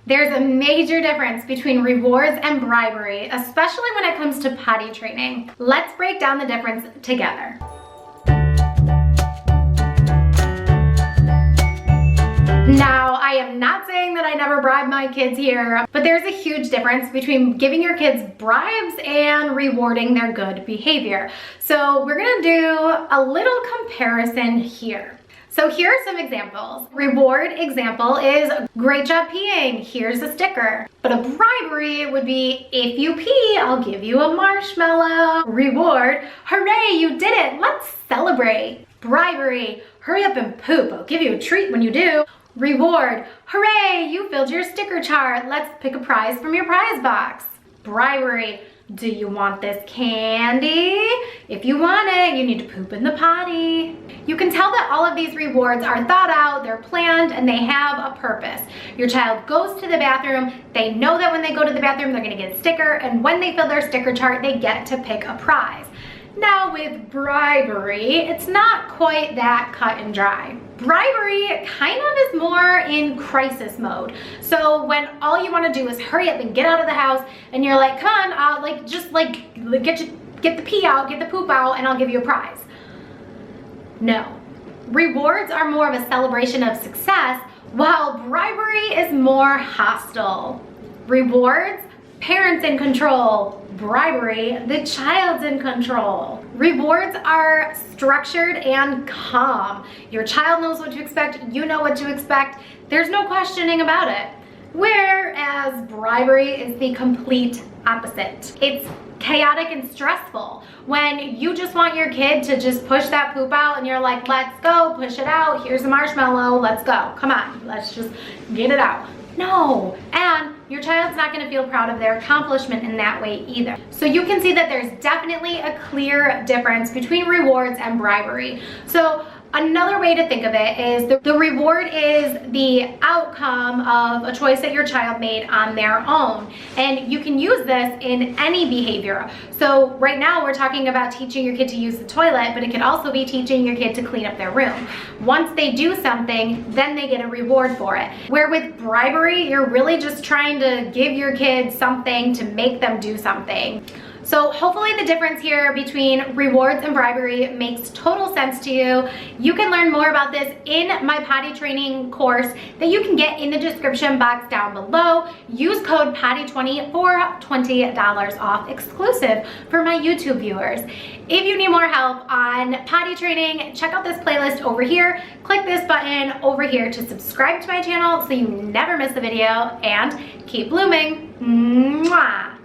There's a major difference between rewards and bribery, especially when it comes to potty training. Let's break down the difference together. Now, I am not saying that I never bribe my kids here, but there's a huge difference between giving your kids bribes and rewarding their good behavior. So we're gonna do a little comparison here. So here are some examples. Reward example is, great job peeing, here's a sticker. But a bribery would be, if you pee, I'll give you a marshmallow. Reward, hooray, you did it, let's celebrate. Bribery, hurry up and poop, I'll give you a treat when you do. Reward, hooray, you filled your sticker chart, let's pick a prize from your prize box. Bribery, do you want this candy? If you want it, you need to poop in the potty. You can tell that all of these rewards are thought out, they're planned, and they have a purpose. Your child goes to the bathroom, they know that when they go to the bathroom, they're gonna get a sticker, and when they fill their sticker chart, they get to pick a prize. Now with bribery, it's not quite that cut and dry. Bribery kind of is more in crisis mode. So when all you want to do is hurry up and get out of the house, and you're like, come on, get the pee out, get the poop out, and I'll give you a prize. No. Rewards are more of a celebration of success, while bribery is more hostile. Rewards, parents in control. Bribery, the child's in control. Rewards are structured and calm. Your child knows what to expect, you know what to expect, there's no questioning about it. Whereas bribery is the complete opposite. It's chaotic and stressful. When you just want your kid to just push that poop out and you're like, let's go, push it out, here's a marshmallow, let's go, come on, let's just get it out. No, and your child's not gonna feel proud of their accomplishment in that way either. So you can see that there's definitely a clear difference between rewards and bribery. So another way to think of it is the reward is the outcome of a choice that your child made on their own. And you can use this in any behavior. So right now we're talking about teaching your kid to use the toilet, but it could also be teaching your kid to clean up their room. Once they do something, then they get a reward for it. Where with bribery, you're really just trying to give your kid something to make them do something. So hopefully the difference here between rewards and bribery makes total sense to you. You can learn more about this in my potty training course that you can get in the description box down below. Use code POTTY20 for $20 off, exclusive for my YouTube viewers. If you need more help on potty training, check out this playlist over here. Click this button over here to subscribe to my channel so you never miss a video, and keep blooming. Mwah!